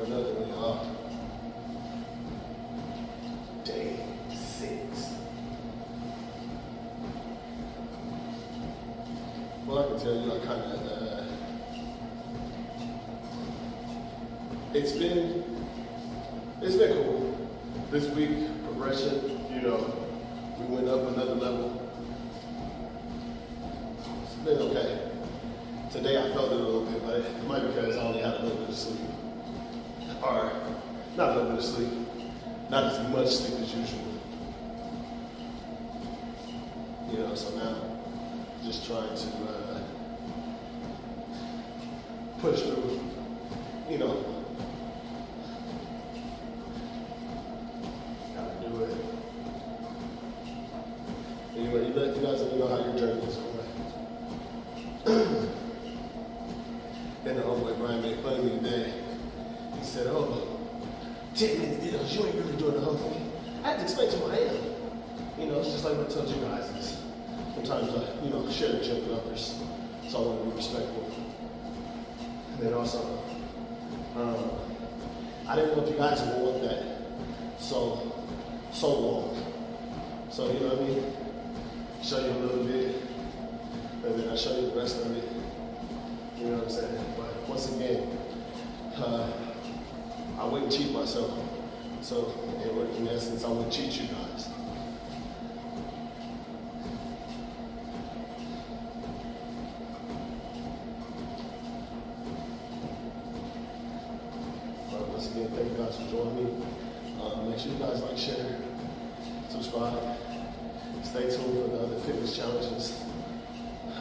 another one, y'all. Day 6. Well, I can tell you, I kind of, it's been cool. This week, progression, we went up another level. It's been okay. Today I felt it a little bit, but it might be because I only had a little bit of sleep. Or, not a little bit of sleep, not as much sleep as usual. So now, just trying to push through, gotta do it. Anyway, you guys let me know how your journey is going. Then the homeboy Brian made fun of me today. He said, 10-minute deals, you ain't really doing the whole thing. I had to explain to him I am. It's just like what I told you guys. Sometimes I, share the joke with others. So I want to be respectful. And then also, I didn't know if you guys would want that so long. So, you know what I mean? Show you a little bit, and then I show you the rest of it. You know what I'm saying? But once again, I wouldn't cheat myself. So, in essence, I wouldn't cheat you guys. Once again, thank you guys for joining me. Make sure you guys like, share, subscribe. Stay tuned for the other fitness challenges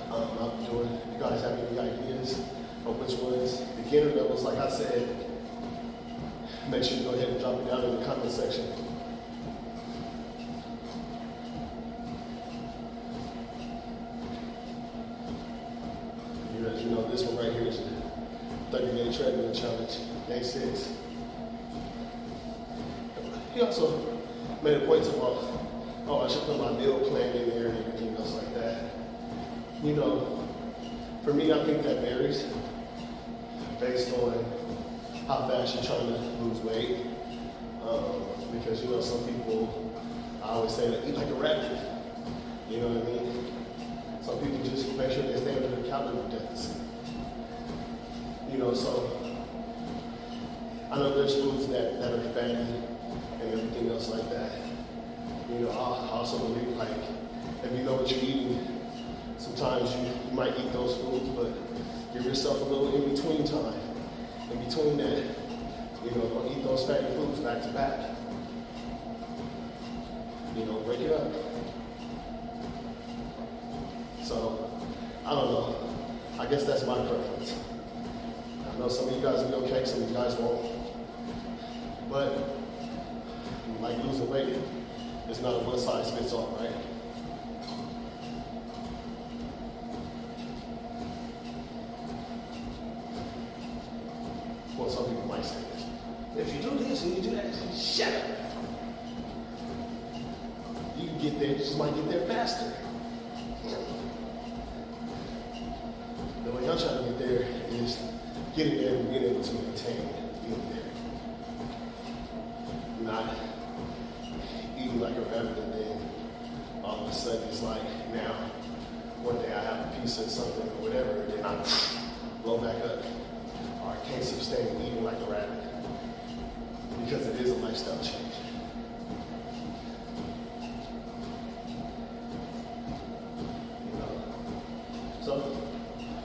I'll be doing. If you guys have any ideas on which ones, beginner levels, like I said, make sure you go ahead and drop it down in the comment section. As you know, this one right here is a 30-day treadmill challenge, day 6. He also made a point about, I should put my meal plan in there and everything else like that. For me, I think that varies based on how fast you're trying to lose weight. Because, some people, I always say that eat like a rabbit. You know what I mean? Some people just make sure they stay under the calorie deficit. So I know there's foods that are fatty and everything else like that. I also believe, like, if you know what you're eating, sometimes you might eat those foods, but give yourself a little in-between time. In between that, don't eat those fatty foods back to back. Break it up. So, I don't know. I guess that's my preference. I know some of you guys will be okay, some of you guys won't. But, like losing weight, it's not a one-size-fits-all, right? Well, some people might say this. If you do this and you do that, shut up. You can get there, you just might get there faster. The way I'm trying to get there is getting there and being able to maintain getting there. Not eating like a rabbit and then all of a sudden it's like now, one day I have a piece of something or whatever, and then I blow back up. Or I can't sustain eating like a rabbit. Because it is a lifestyle change. So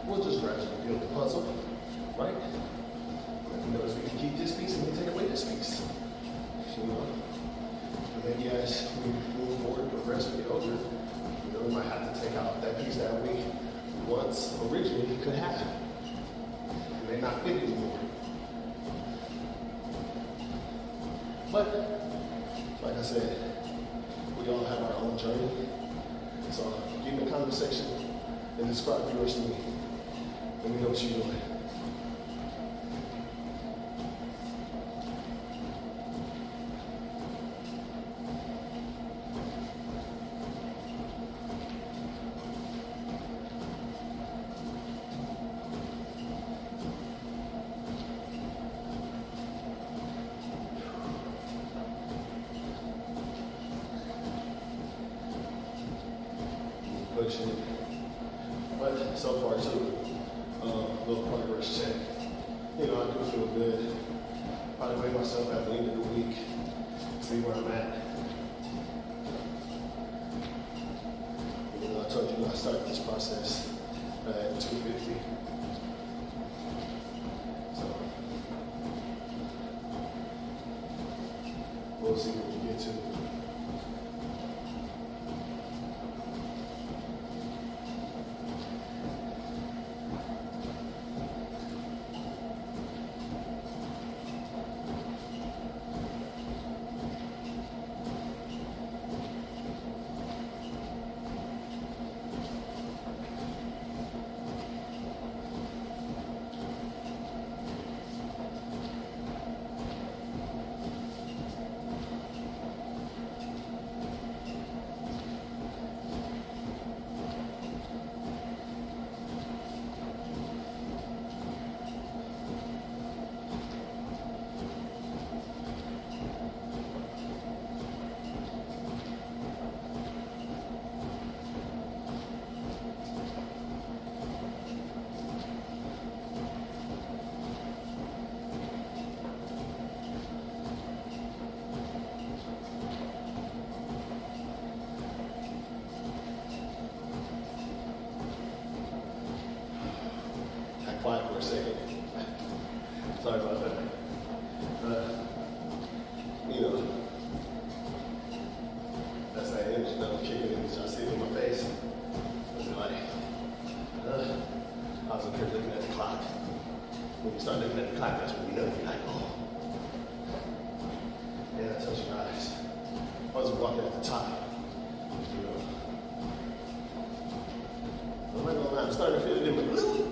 we'll just gradually build the puzzle, right? As we can keep this piece and we take away this piece. And maybe as we move forward, progress, we get older, we might have to take out that piece that we once originally could have. It may not fit anymore. But, like I said, we all have our own journey. So get in the comment section and describe yours to me. Let me know what you're doing. pushing. But so far too, little progress check. I do feel good. Probably weigh myself at the end of the week, see where I'm at. I told you I started this process at 250. So we'll see what we get to. Quiet for a second. Sorry about that. That's that energy that I'm kicking in. Y'all see it in my face? I was up here looking at the clock. When you start looking at the clock, that's when you know you're like, oh. Yeah, I told you guys. I was walking at the top. I'm not gonna lie, I'm starting to feel it in my glute.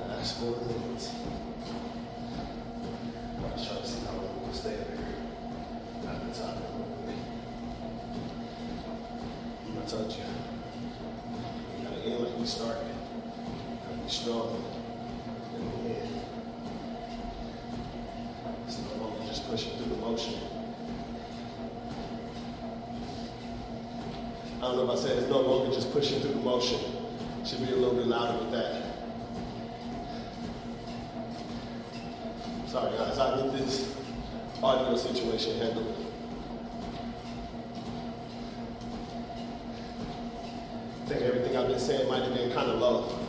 Last 4 minutes. I'm just trying to see how long we can stay up here at the top. I told you, you gotta end like we started. You gotta be strong in the end. It's no longer just pushing through the motion. I don't know if I said it's no longer just pushing through the motion. Should be a little bit louder with that. Sorry guys, I get this audio situation handled. I think everything I've been saying might have been kind of low.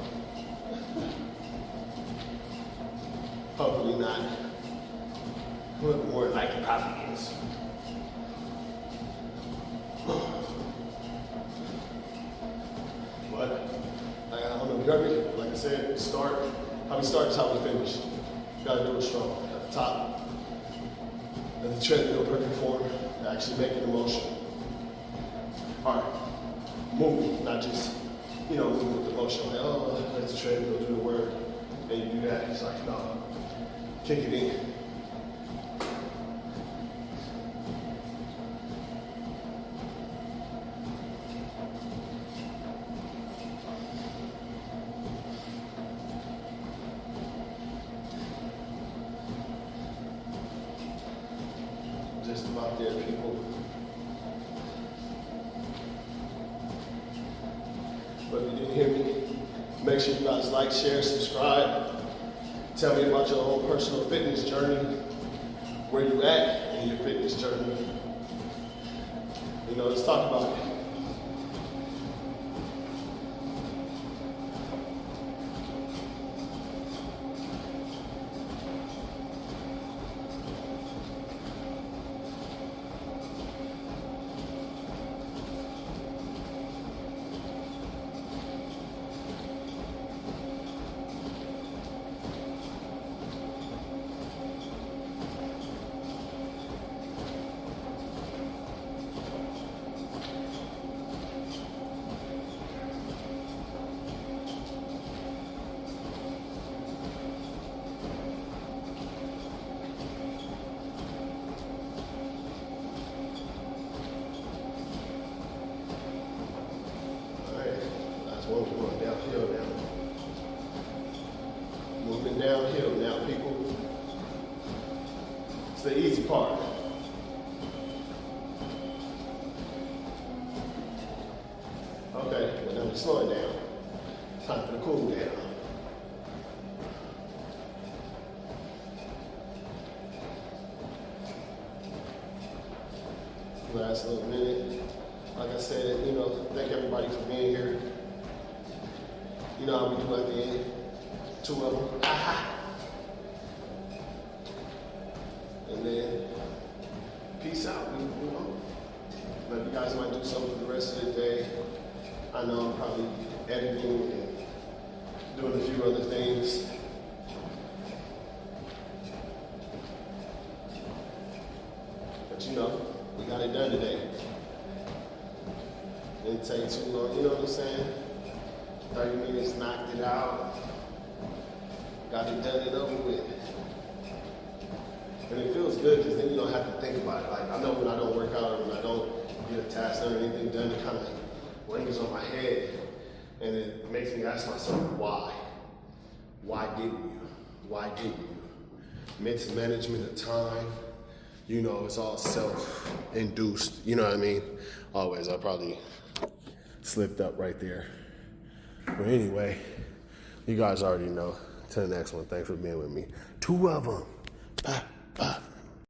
Hopefully not. A little more like it probably is. But I don't know, you heard me? Like I said, how we start is how we finish. You gotta do it strong. At the top, at the treadmill perfect form, actually making the motion. All right, moving, not just, moving with the motion. Like, oh, let the treadmill do the work. And you do that, it's like, no, kick it in. Just about there, people. But if you didn't hear me, make sure you guys like, share, subscribe. Tell me about your own personal fitness journey, where you at in your fitness journey. Let's talk about it. part. Okay, well now we're slowing down. Time for the cool down. Last little minute. Like I said, you know, thank everybody for being here. You know how we do at the end. 2 of them. Aha. And then peace out. You know, but you guys might do something for the rest of the day. I know I'm probably editing and doing a few other things. But you know, we got it done today. Didn't take too long, you know what I'm saying? 30 minutes, knocked it out. Got it done and over with. And it feels good because then you don't have to think about it. Like, I know when I don't work out or when I don't get a task done or anything done, it kind of lingers on my head. And it makes me ask myself, why? Why didn't you? Why didn't you? Mental management of time. You know, it's all self-induced. You know what I mean? Always. I probably slipped up right there. But anyway, you guys already know. Till the next one. Thanks for being with me. 2 of them. Bye.